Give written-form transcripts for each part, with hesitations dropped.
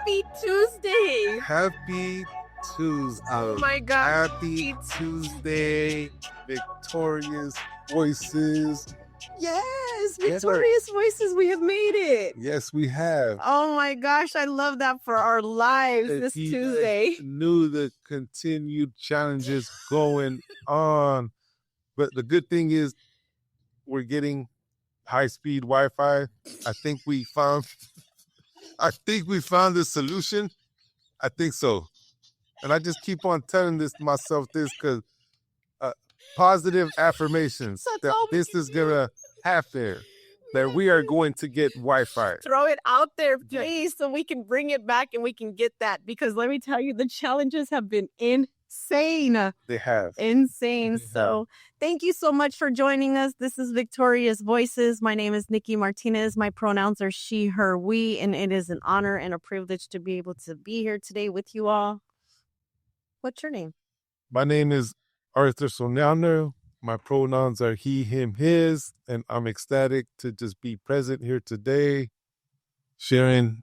Happy Tuesday. Happy Tuesday. Oh my gosh. Happy Tuesday. Victorious voices. Yes, victorious voices. We have made it. Yes, we have. Oh my gosh, I love that for our lives this Tuesday. Knew the continued challenges going on. But the good thing is we're getting high-speed Wi-Fi. I think we found the solution. I think so. And I just keep on telling myself this because positive affirmations that this is going to happen, that we are going to get Wi-Fi. Throw it out there, please, so we can bring it back and we can get that. Because let me tell you, the challenges have been insane. They have. Insane. So thank you so much for joining us. This is Victorious Voices. My name is Niki Martinez. My pronouns are she, her, we, and it is an honor and a privilege to be able to be here today with you all. What's your name? My name is Arthur Soriano. My pronouns are he, him, his, and I'm ecstatic to just be present here today, sharing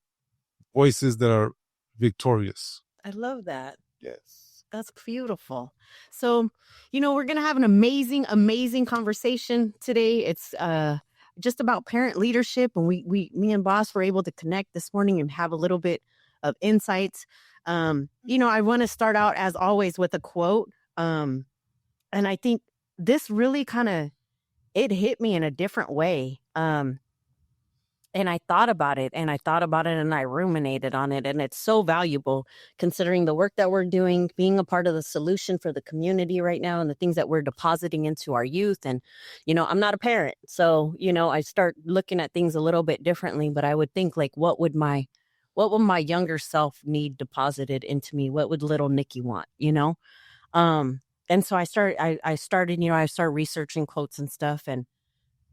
voices that are victorious. I love that. Yes. That's beautiful. So, we're going to have an amazing, amazing conversation today. It's just about parent leadership. And me and Boss were able to connect this morning and have a little bit of insights. I want to start out as always with a quote. And I think this really it hit me in a different way. And I thought about it and I ruminated on it. And it's so valuable considering the work that we're doing, being a part of the solution for the community right now and the things that we're depositing into our youth. And, I'm not a parent. So, I start looking at things a little bit differently, but I would think what would my younger self need deposited into me? What would little Niki want, And so I started researching quotes and stuff. And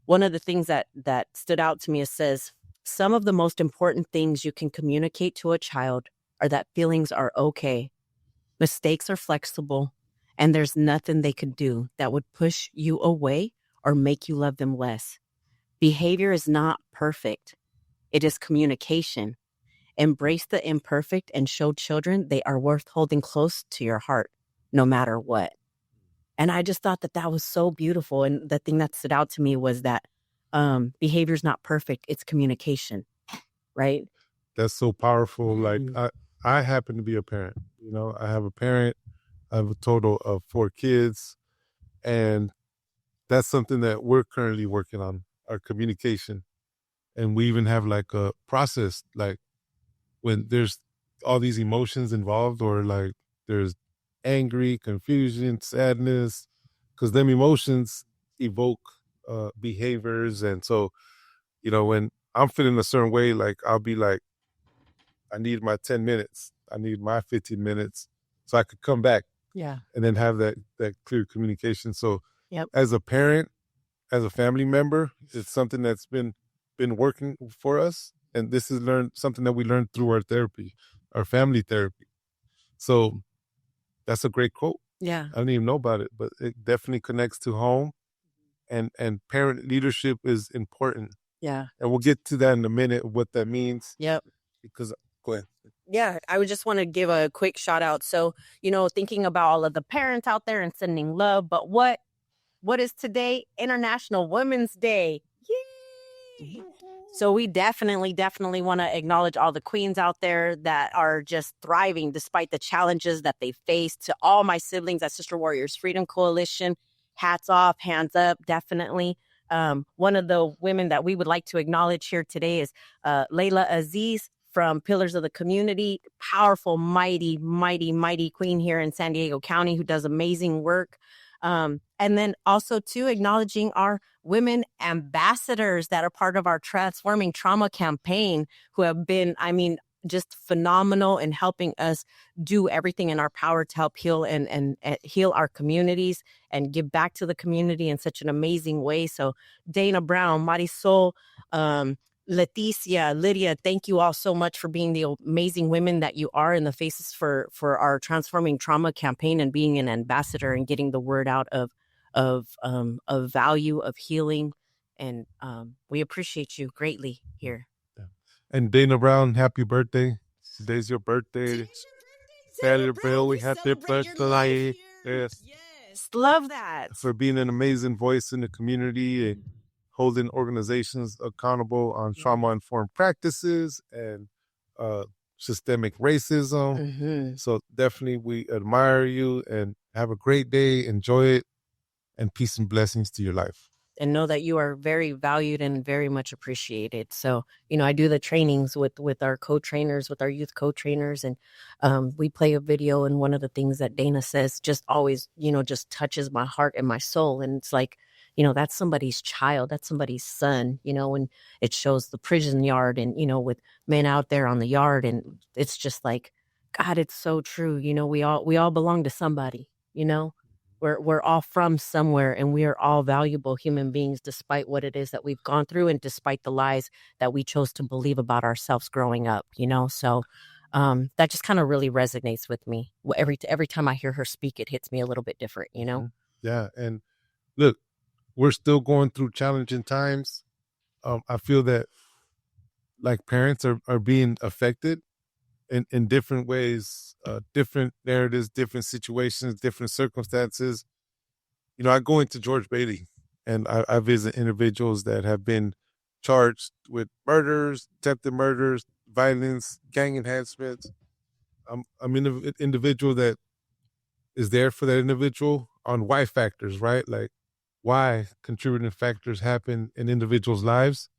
one of the things that stood out to me, it says, some of the most important things you can communicate to a child are that feelings are okay. Mistakes are flexible, and there's nothing they could do that would push you away or make you love them less. Behavior is not perfect. It is communication. Embrace the imperfect and show children they are worth holding close to your heart, no matter what. And I just thought that was so beautiful. And the thing that stood out to me was that behavior is not perfect. It's communication, right? That's so powerful. Mm-hmm. Like I happen to be a parent. I have a parent. I have a total of 4 kids. And that's something that we're currently working on, our communication. And we even have a process, when there's all these emotions involved or there's angry, confusion, sadness, because them emotions evoke behaviors. And so, when I'm feeling a certain way, I'll be I need my 10 minutes. I need my 15 minutes so I could come back. Yeah. And then have that clear communication. So yep. As a parent, as a family member, it's something that's been working for us. And this is something that we learned through our therapy, our family therapy. So that's a great quote. Yeah. I didn't even know about it, but it definitely connects to home, and parent leadership is important. Yeah. And we'll get to that in a minute, what that means. Yep. Because, go ahead. Yeah, I would just want to give a quick shout out. So, thinking about all of the parents out there and sending love, but what is today? International Women's Day. Yay! So we definitely want to acknowledge all the queens out there that are just thriving despite the challenges that they face. To all my siblings at Sister Warriors Freedom Coalition, hats off, hands up, definitely. One of the women that we would like to acknowledge here today is Layla Aziz from Pillars of the Community, powerful, mighty, mighty, mighty queen here in San Diego County who does amazing work. And then also, too, acknowledging our women ambassadors that are part of our Transforming Trauma campaign who have been, just phenomenal in helping us do everything in our power to help heal and heal our communities and give back to the community in such an amazing way. So Dana Brown, Marisol, Leticia, Lydia, thank you all so much for being the amazing women that you are in the faces for our Transforming Trauma campaign and being an ambassador and getting the word out of value, of healing. And we appreciate you greatly here. And Dana Brown, happy birthday. Today's your birthday. Today's your birthday. Celebrate, we We had the celebrate your life birthday. here. Yes. Yes. Love that. For being an amazing voice in the community and holding organizations accountable on trauma-informed practices and systemic racism. Mhm. So definitely we admire you and have a great day. Enjoy it, and peace and blessings to your life. And know that you are very valued and very much appreciated. So, I do the trainings with our co-trainers, with our youth co-trainers, and we play a video. And one of the things that Dana says just always, just touches my heart and my soul. And it's like, that's somebody's child, that's somebody's son. And it shows the prison yard, and with men out there on the yard, and it's just like, God, it's so true. We all belong to somebody. We're all from somewhere, and we are all valuable human beings despite what it is that we've gone through, and despite the lies that we chose to believe about ourselves growing up, So that just kind of really resonates with me. Every time I hear her speak, it hits me a little bit different. Yeah. And look, we're still going through challenging times. I feel that like parents are being affected in different ways, different narratives, different situations, different circumstances. I go into George Bailey and I visit individuals that have been charged with murders, attempted murders, violence, gang enhancements. I'm an individual that is there for that individual on why factors, right? Like why contributing factors happen in individuals' lives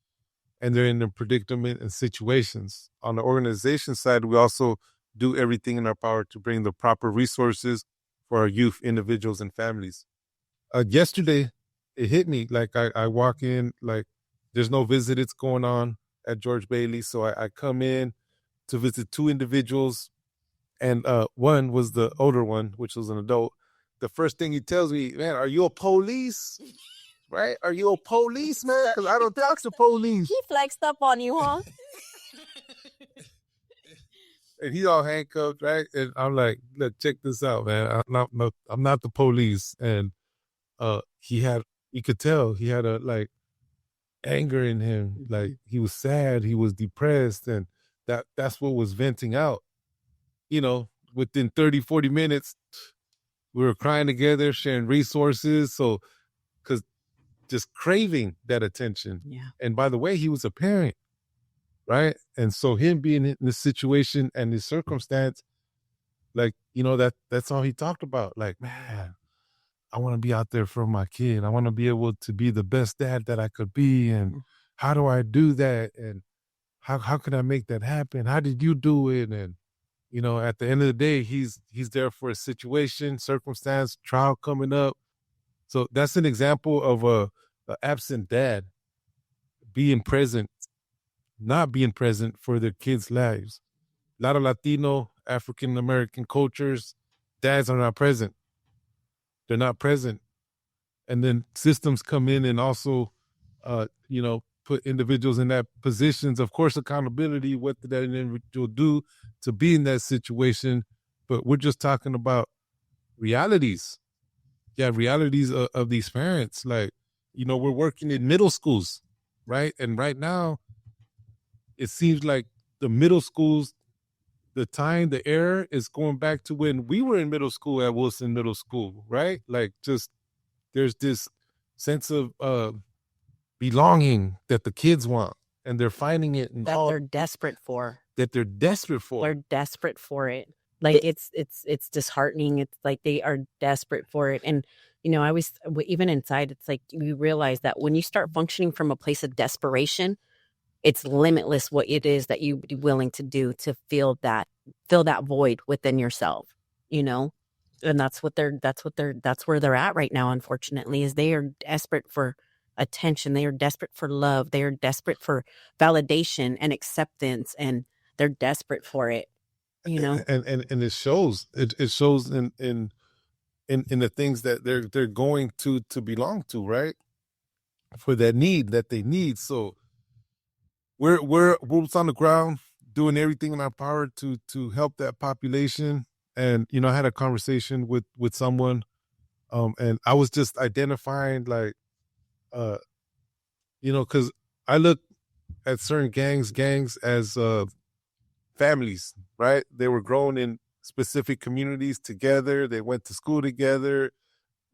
and they're in the predicament and situations. On the organization side, we also do everything in our power to bring the proper resources for our youth, individuals, and families. Yesterday, it hit me like I walk in, like there's no visits going on at George Bailey. So I come in to visit two individuals, and one was the older one, which was an adult. The first thing he tells me, man, are you a police? Right? Are you a policeman? Because I don't talk to police. He flexed up on you, huh? And he all handcuffed, right? And I'm like, look, check this out, man. I'm not the police. And you could tell he had a like anger in him. Like he was sad, he was depressed, and that's what was venting out. Within 30, 40 minutes, we were crying together, sharing resources. So, because just craving that attention. Yeah. And by the way, he was a parent, right? And so him being in this situation and this circumstance, like, that's all he talked about. Like, man, I want to be out there for my kid. I want to be able to be the best dad that I could be. And how do I do that? And how can I make that happen? How did you do it? And, at the end of the day, he's there for a situation, circumstance, trial coming up. So that's an example of a absent dad being present, not being present for their kids' lives. A lot of Latino, African American cultures, dads are not present. They're not present. And then systems come in and also, put individuals in that positions. Of course, accountability, what did that individual do to be in that situation? But we're just talking about realities. Yeah, realities of these parents. Like, we're working in middle schools, right? And right now, it seems like the middle schools, the era is going back to when we were in middle school at Wilson Middle School, right? Like, just there's this sense of belonging that the kids want, and they're finding it in That they're desperate for. They're desperate for it. Like it's disheartening. It's like they are desperate for it. And I always, even inside, it's like you realize that when you start functioning from a place of desperation, it's limitless what it is that you'd be willing to do to fill that void within yourself, and that's where they're at right now, unfortunately, is they are desperate for attention. They are desperate for love. They are desperate for validation and acceptance, and they're desperate for it, and it shows. It shows in the things that they're going to belong to, right? For that need that they need. So we're boots on the ground, doing everything in our power to help that population. And I had a conversation with someone, and I was just identifying like, because I look at certain gangs as families, right? They were grown in specific communities together. They went to school together.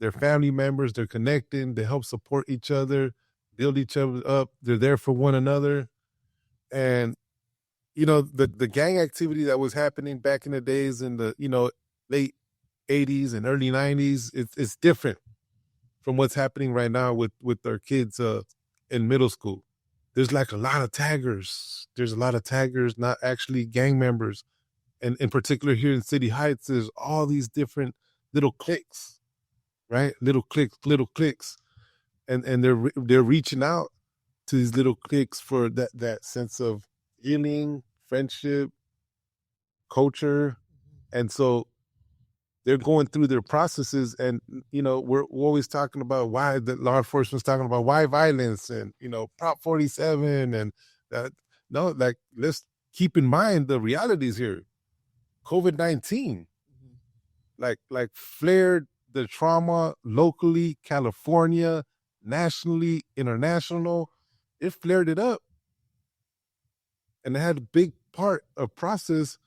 They're family members. They're connecting. They help support each other, build each other up. They're there for one another. And, the gang activity that was happening back in the days in the, late 80s and early 90s, it's different from what's happening right now with our kids in middle school. There's like a lot of taggers. There's a lot of taggers, not actually gang members. And in particular here in City Heights, there's all these different little cliques, right? Little cliques. And they're reaching out to these little cliques for that sense of healing, friendship, culture. And so they're going through their processes, and we're always talking about why the law enforcement's talking about why violence and Prop 47 and no, like, let's keep in mind the realities here. COVID-19 like flared the trauma locally, California, nationally, international. It flared it up, and it had a big part of process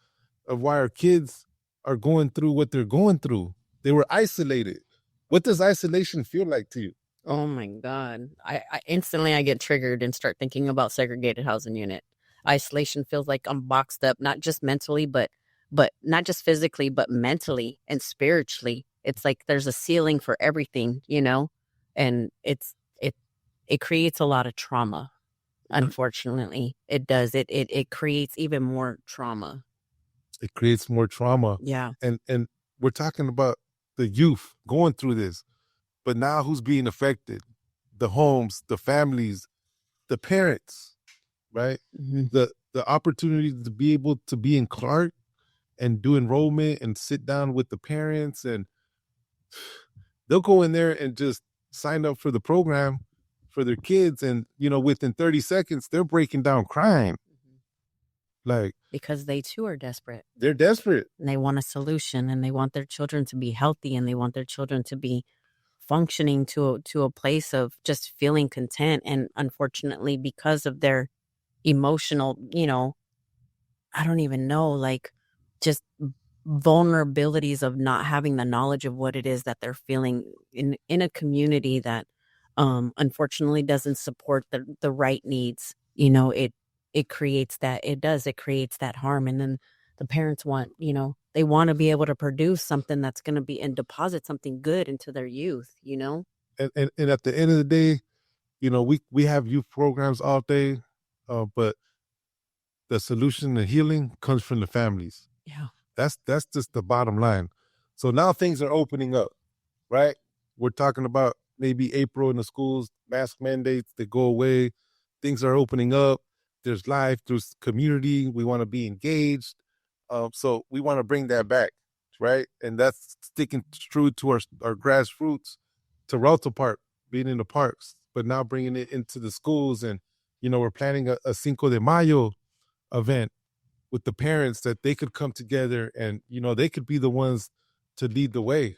of why our kids are going through what they're going through. They were isolated. What does isolation feel like to you? Oh my God. I instantly I get triggered and start thinking about segregated housing unit. Isolation feels like I'm boxed up, not just mentally, but not just physically, but mentally and spiritually. It's like there's a ceiling for everything, and it creates a lot of trauma. Unfortunately, it does. It creates even more trauma. It creates more trauma. Yeah. And we're talking about the youth going through this, but now who's being affected? The homes, the families, the parents, right? Mm-hmm. The opportunity to be able to be in Clark and do enrollment and sit down with the parents, and they'll go in there and just sign up for the program for their kids, and within 30 seconds they're breaking down crying. Like, because they too are desperate. They're desperate. And they want a solution, and they want their children to be healthy, and they want their children to be functioning to a place of just feeling content. And unfortunately, because of their emotional, I don't even know, like, just vulnerabilities of not having the knowledge of what it is that they're feeling in a community that unfortunately doesn't support the right needs, it creates that harm. And then the parents want, they want to be able to produce something that's going to be and deposit something good into their youth, And at the end of the day, we have youth programs all day, but the solution to healing comes from the families. Yeah. That's just the bottom line. So now things are opening up, right? We're talking about maybe April in the schools, mask mandates that go away. Things are opening up. There's life, there's community. We want to be engaged. So we want to bring that back, right? And that's sticking true to our grassroots, to Relta Park, being in the parks, but now bringing it into the schools. And, we're planning a Cinco de Mayo event with the parents, that they could come together and, they could be the ones to lead the way.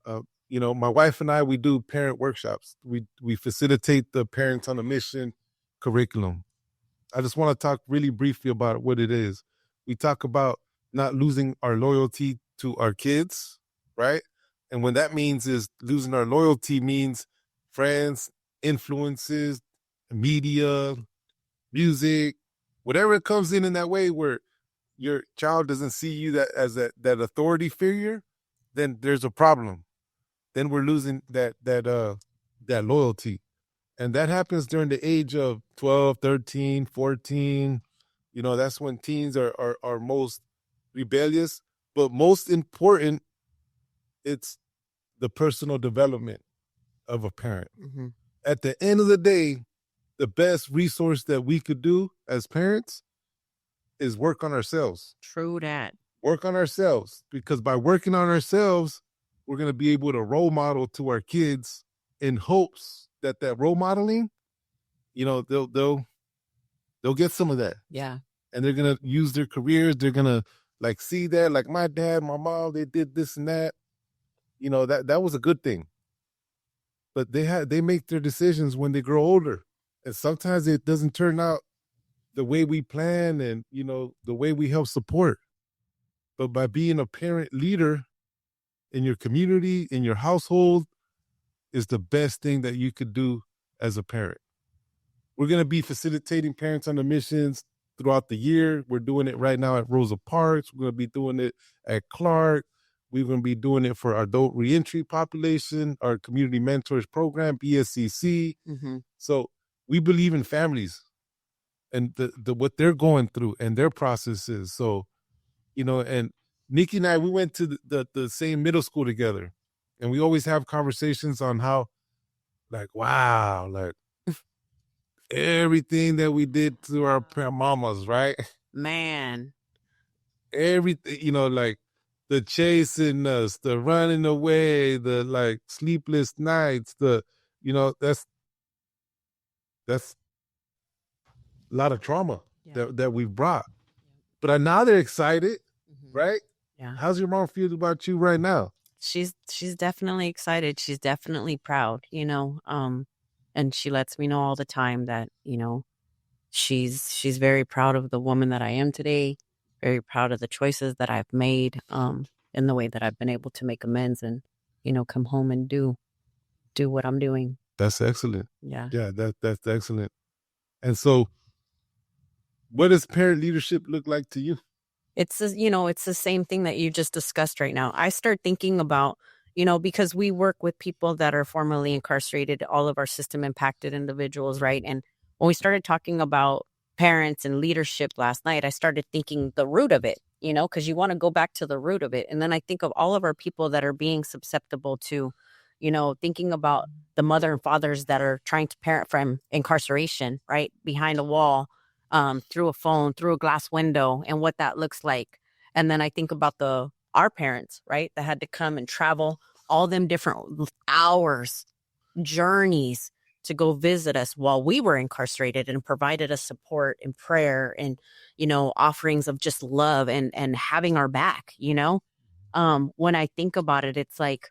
My wife and I, we do parent workshops. We facilitate the Parents on a Mission curriculum. I just want to talk really briefly about what it is. We talk about not losing our loyalty to our kids, right? And what that means is losing our loyalty means friends, influences, media, music, whatever it comes in that way where your child doesn't see you as that authority figure, then there's a problem. Then we're losing that loyalty. And that happens during the age of 12, 13, 14. That's when teens are most rebellious. But most important, it's the personal development of a parent. Mm-hmm. At the end of the day, the best resource that we could do as parents is work on ourselves. True that. Work on ourselves, because by working on ourselves, we're going to be able to role model to our kids, in hopes that role modeling, they'll get some of that. Yeah. And they're going to use their careers. They're going to see that, like my dad, my mom, they did this and that. That was a good thing. But they make their decisions when they grow older. And sometimes it doesn't turn out the way we plan and, the way we help support. But by being a parent leader in your community, in your household, is the best thing that you could do as a parent. We're going to be facilitating Parents on a Missions throughout the year. We're doing it right now at Rosa Parks. We're going to be doing it at Clark. We're going to be doing it for our adult reentry population, our community mentors program, BSCC. Mm-hmm. So we believe in families and the what they're going through and their processes. So, and Niki and I, we went to the same middle school together, and we always have conversations on how, like, wow, like everything that we did to our mamas, right? Man. Everything, like the chasing us, the running away, the like sleepless nights, that's a lot of trauma that we've brought. But now they're excited, right? Yeah. How's your mom feel about you right now? She's definitely excited. She's definitely proud, and she lets me know all the time that, she's very proud of the woman that I am today, very proud of the choices that I've made, in the way that I've been able to make amends and, come home and do what I'm doing. That's excellent. Yeah. Yeah, that's excellent. And so what does parent leadership look like to you? It's the same thing that you just discussed right now. I start thinking about, because we work with people that are formerly incarcerated, all of our system impacted individuals, right? And when we started talking about parents and leadership last night, I started thinking the root of it, because you want to go back to the root of it. And then I think of all of our people that are being susceptible to, thinking about the mother and fathers that are trying to parent from incarceration, right? Behind a wall, through a phone, through a glass window, and what that looks like. And then I think about our parents, right, that had to come and travel all them different hours, journeys to go visit us while we were incarcerated and provided us support and prayer and, offerings of just love and having our back, when I think about it, it's like,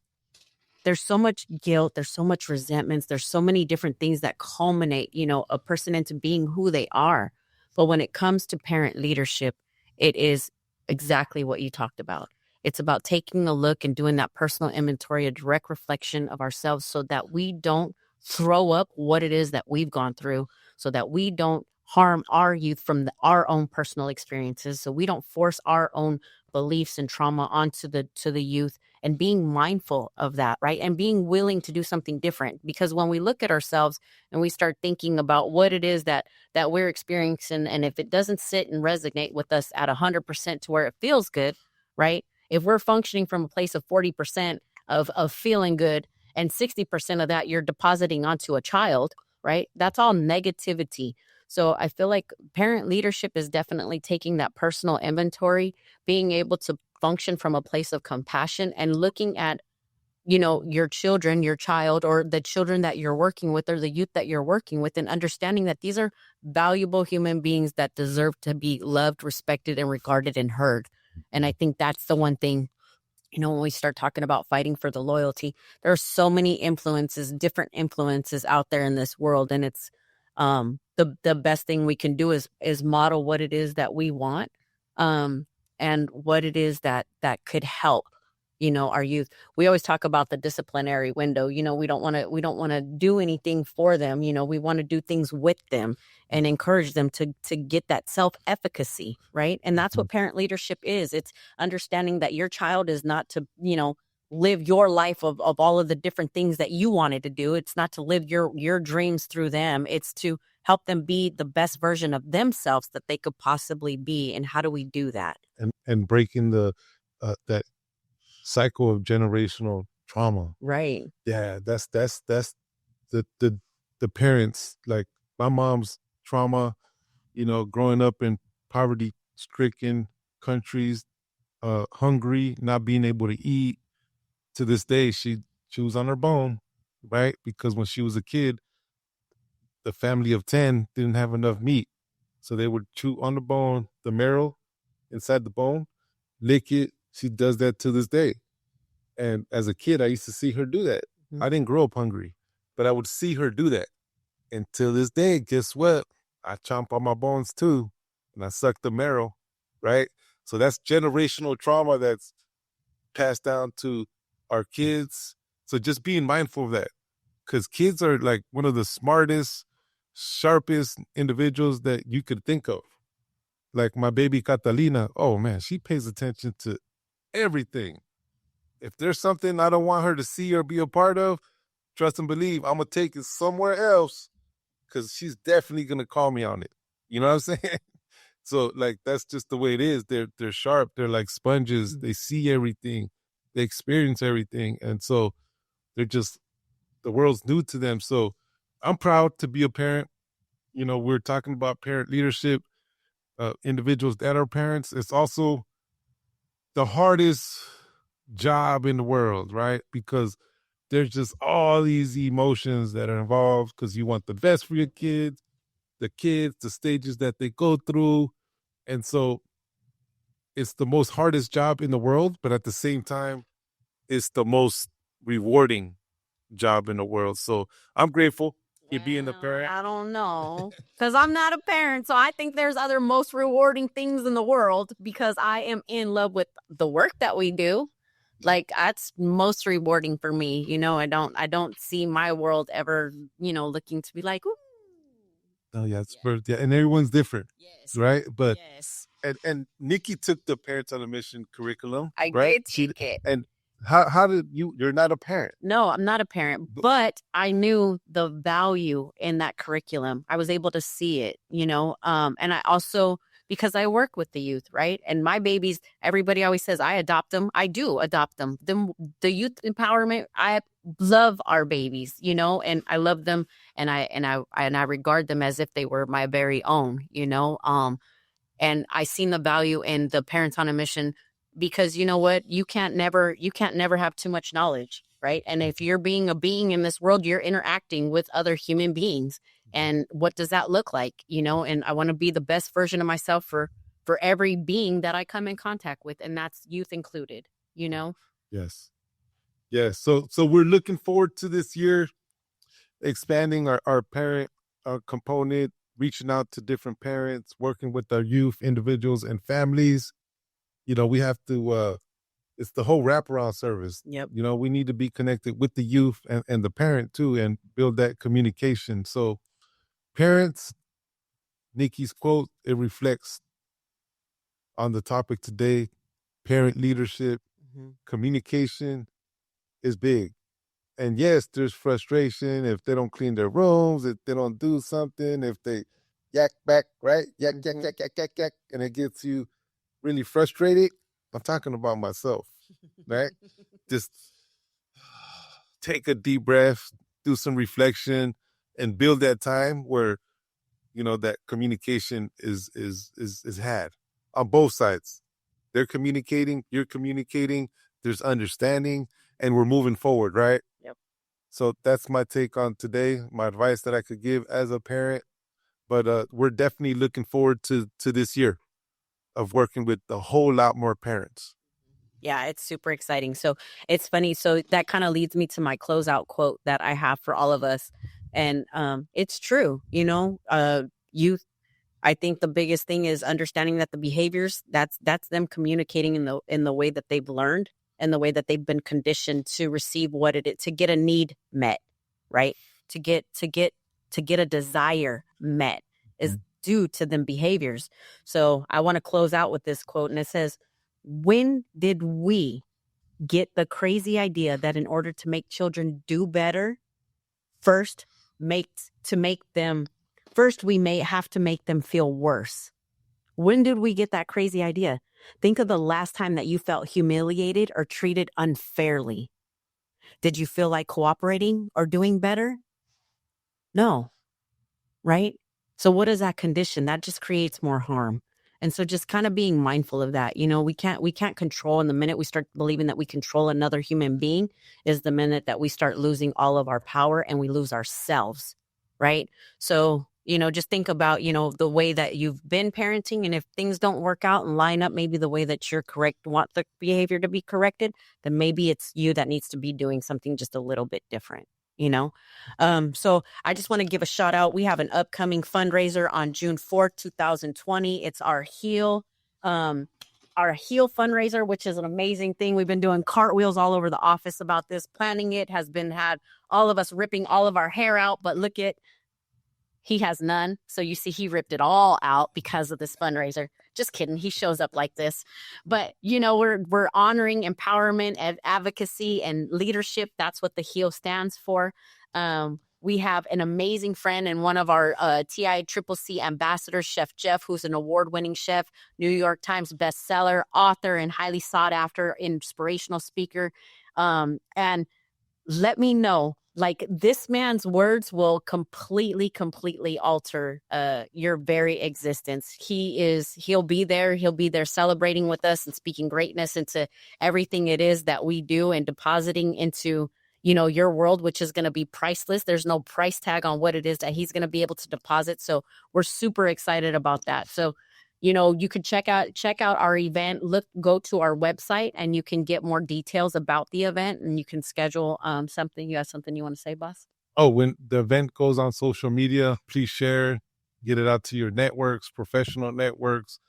there's so much guilt, there's so much resentments, there's so many different things that culminate, a person into being who they are. But when it comes to parent leadership, it is exactly what you talked about. It's about taking a look and doing that personal inventory, a direct reflection of ourselves so that we don't throw up what it is that we've gone through, so that we don't harm our youth from our own personal experiences, so we don't force our own beliefs and trauma onto the youth, and being mindful of that, right? And being willing to do something different. Because when we look at ourselves and we start thinking about what it is that we're experiencing, and if it doesn't sit and resonate with us at 100% to where it feels good, right? If we're functioning from a place of 40% of feeling good and 60% of that you're depositing onto a child, right? That's all negativity. So I feel like parent leadership is definitely taking that personal inventory, being able to function from a place of compassion and looking at, your children, your child, or the children that you're working with or the youth that you're working with, and understanding that these are valuable human beings that deserve to be loved, respected, and regarded and heard. And I think that's the one thing, when we start talking about fighting for the loyalty, there are so many influences, different influences out there in this world. And it's the best thing we can do is model what it is that we want, and what it is that could help, our youth. We always talk about the disciplinary window. We don't want to do anything for them. We want to do things with them and encourage them to get that self-efficacy, right? And that's what parent leadership is. It's understanding that your child is not to, live your life of all of the different things that you wanted to do. It's not to live your dreams through them. It's to help them be the best version of themselves that they could possibly be. And how do we do that? And breaking the that cycle of generational trauma. Right. Yeah, that's the parents, like my mom's trauma, growing up in poverty stricken countries, hungry, not being able to eat. To this day, she chews on her bone, right? Because when she was a kid, the family of 10 didn't have enough meat. So they would chew on the bone, the marrow inside the bone, lick it. She does that to this day. And as a kid, I used to see her do that. I didn't grow up hungry, but I would see her do that. And till this day, guess what? I chomp on my bones too, and I suck the marrow, right? So that's generational trauma that's passed down to our kids. So just being mindful of that, because kids are like one of the smartest, sharpest individuals that you could think of. Like my baby Catalina, oh man, she pays attention to everything. If there's something I don't want her to see or be a part of, trust and believe, I'm gonna take it somewhere else because she's definitely gonna call me on it. You know what I'm saying? So like that's just the way it is. They're sharp. They're like sponges. They see everything. They experience everything, and so they're just the world's new to them. So I'm proud to be a parent. You know, we're talking about parent leadership, individuals that are parents. It's also the hardest job in the world, right? Because there's just all these emotions that are involved because you want the best for your kids, the stages that they go through. And so it's the most hardest job in the world, but at the same time, it's the most rewarding job in the world. So I'm grateful for being a parent. I don't know. Because I'm not a parent. So I think there's other most rewarding things in the world because I am in love with the work that we do. Like that's most rewarding for me. You know, I don't see my world ever, looking to be like, ooh. Oh yeah, yeah, and everyone's different, Yes. right? But Yes. and Niki took the Parents on a Mission curriculum, I right? did take it. And how did you're not a parent? No, I'm not a parent, but I knew the value in that curriculum. I was able to see it, and I also, because I work with the youth, right? And my babies, everybody always says I adopt them. I do adopt them. The youth empowerment, I love our babies, and I love them, and I regard them as if they were my very own, and I seen the value in the Parents on a Mission because you know what? You can't never have too much knowledge, right? And if you're being a being in this world, you're interacting with other human beings. And what does that look like? And I want to be the best version of myself for every being that I come in contact with, and that's youth included. Yes. Yes. So we're looking forward to this year, expanding our parent component, reaching out to different parents, working with our youth, individuals, and families. We have to it's the whole wraparound service. Yep. We need to be connected with the youth and the parent too and build that communication. So parents, Niki's quote, it reflects on the topic today. Parent leadership, communication is big. And yes, there's frustration if they don't clean their rooms, if they don't do something, if they yak back, right? Yak, yak, yak, yak, yak, yak, and it gets you really frustrated. I'm talking about myself, right? Just take a deep breath, do some reflection, and build that time where that communication is had on both sides. They're communicating, you're communicating, there's understanding, and we're moving forward, right? Yep. So that's my take on today, my advice that I could give as a parent. But we're definitely looking forward to this year of working with a whole lot more parents. Yeah, it's super exciting. So it's funny. So that kind of leads me to my closeout quote that I have for all of us. And it's true, youth. I think the biggest thing is understanding that the behaviors, that's them communicating in the way that they've learned and the way that they've been conditioned to receive what it is, to get a need met, right? To get a desire met is due to them behaviors. So I want to close out with this quote, and it says, when did we get the crazy idea that in order to make children do better, first we may have to make them feel worse? When did we get that crazy idea? Think of the last time that you felt humiliated or treated unfairly. Did you feel like cooperating or doing better? No, right? So what is that condition? That just creates more harm. And so just kind of being mindful of that. We can't control. And the minute we start believing that we control another human being is the minute that we start losing all of our power and we lose ourselves, right? So, just think about, the way that you've been parenting. And if things don't work out and line up, maybe the way that you're want the behavior to be corrected, then maybe it's you that needs to be doing something just a little bit different, you know. So I just want to give a shout out. We have an upcoming fundraiser on June 4th, 2020. It's our heal fundraiser, which is an amazing thing. We've been doing cartwheels all over the office about this. Planning it has been had all of us ripping all of our hair out, but look at, he has none. So you see, he ripped it all out because of this fundraiser. Just kidding. He shows up like this. But, you know, we're honoring empowerment and advocacy and leadership. That's what the HEAL stands for. We have an amazing friend and one of our TICCC ambassadors, Chef Jeff, who's an award-winning chef, New York Times bestseller, author, and highly sought-after inspirational speaker. And let me know, like, this man's words will completely alter your very existence. He'll be there celebrating with us and speaking greatness into everything it is that we do and depositing into, you know, your world, which is going to be priceless. There's no price tag on what it is that he's going to be able to deposit. So we're super excited about that. So, you know, you could check out our event. Go to our website and you can get more details about the event and you can schedule something. You have something you want to say, boss? Oh, when the event goes on social media, please share, get it out to your networks, professional networks,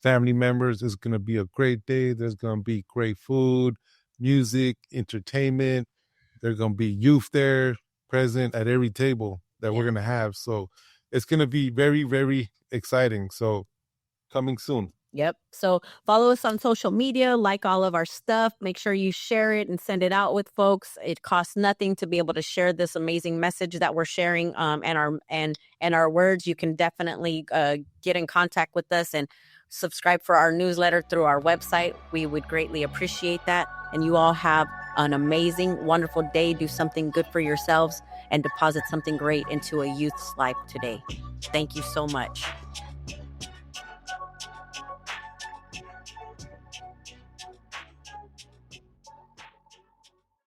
family members. It's going to be a great day. There's going to be great food, music, entertainment. There's going to be youth there present at every table that we're going to have. So it's going to be very, very exciting. So coming soon. Yep. So follow us on social media, like all of our stuff. Make sure you share it and send it out with folks. It costs nothing to be able to share this amazing message that we're sharing, and our words. You can definitely get in contact with us and subscribe for our newsletter through our website. We would greatly appreciate that. And you all have an amazing, wonderful day. Do something good for yourselves and deposit something great into a youth's life today. Thank you so much.